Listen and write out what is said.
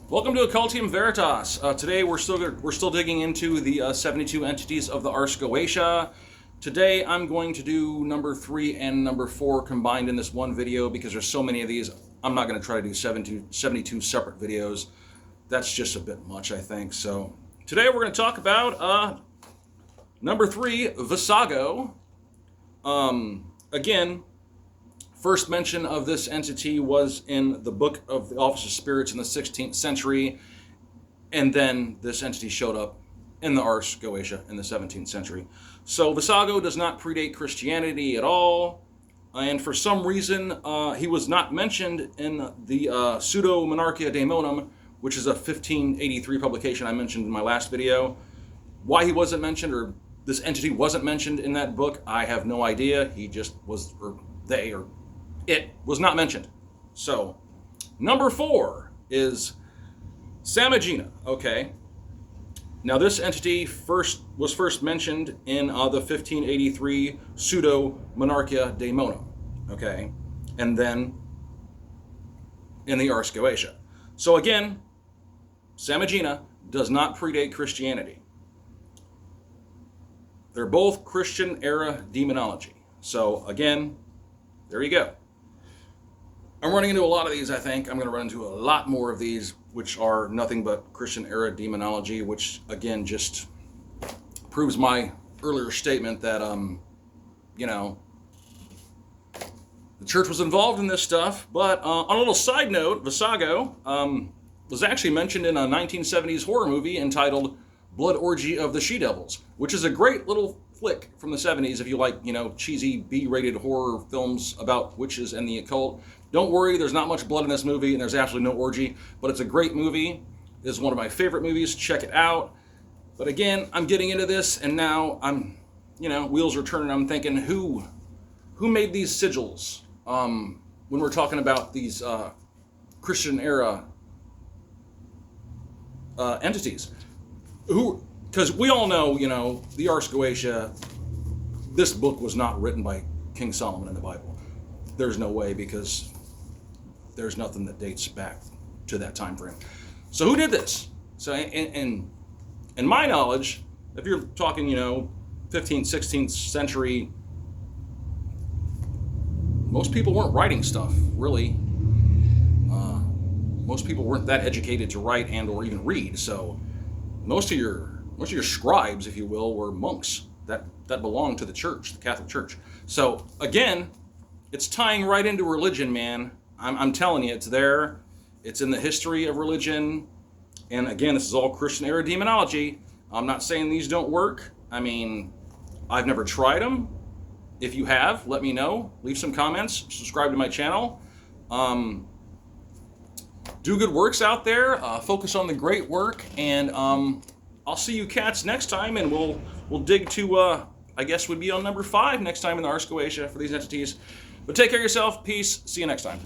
Welcome to Occultium Veritas. Today we're still digging into the 72 entities of the Ars Goetia. Today I'm going to do number 3 and number 4 combined in this one video because there's so many of these. I'm not going to try to do 72 separate videos. That's just a bit much, I think. So today we're going to talk about number 3, Vassago. Again, first mention of this entity was in the Book of the Office of Spirits in the 16th century, and then this entity showed up in the Ars Goetia in the 17th century. So Vassago does not predate Christianity at all, and for some reason he was not mentioned in the Pseudo-Monarchia Daemonum, which is a 1583 publication I mentioned in my last video. Why he wasn't mentioned, or this entity wasn't mentioned in that book, I have no idea. He just was, or they, or it was not mentioned. So, number 4 is Samigina. Okay. Now, this entity was first mentioned in the 1583 Pseudo-Monarchia Daemonum. Okay. And then in the Ars Goetia. So again, Samigina does not predate Christianity. They're both Christian-era demonology. So again, there you go. I'm running into a lot of these, I think. I'm going to run into a lot more of these, which are nothing but Christian-era demonology, which, again, just proves my earlier statement that, the church was involved in this stuff. But on a little side note, Vassago was actually mentioned in a 1970s horror movie entitled Blood Orgy of the She-Devils, which is a great little flick from the 70s if you like, cheesy B-rated horror films about witches and the occult. Don't worry, there's not much blood in this movie, and there's absolutely no orgy, but it's a great movie. It is one of my favorite movies. Check it out. But again, I'm getting into this, and now I'm, wheels are turning. I'm thinking, who made these sigils? When we're talking about these Christian-era entities. Because we all know, the Ars Goetia, this book was not written by King Solomon in the Bible. There's no way, because there's nothing that dates back to that time frame. So who did this? So in my knowledge, if you're talking, 15th, 16th century, most people weren't writing stuff, really. Most people weren't that educated to write and or even read. So most of your scribes, if you will, were monks that belonged to the church, the Catholic Church. So again, it's tying right into religion, man. I'm telling you, it's there. It's in the history of religion. And again, this is all Christian-era demonology. I'm not saying these don't work. I mean, I've never tried them. If you have, let me know. Leave some comments. Subscribe to my channel. Do good works out there. Focus on the great work. And I'll see you cats next time. And we'll dig to, I guess would be on number 5 next time in the Ars Goetia for these entities. But take care of yourself. Peace. See you next time.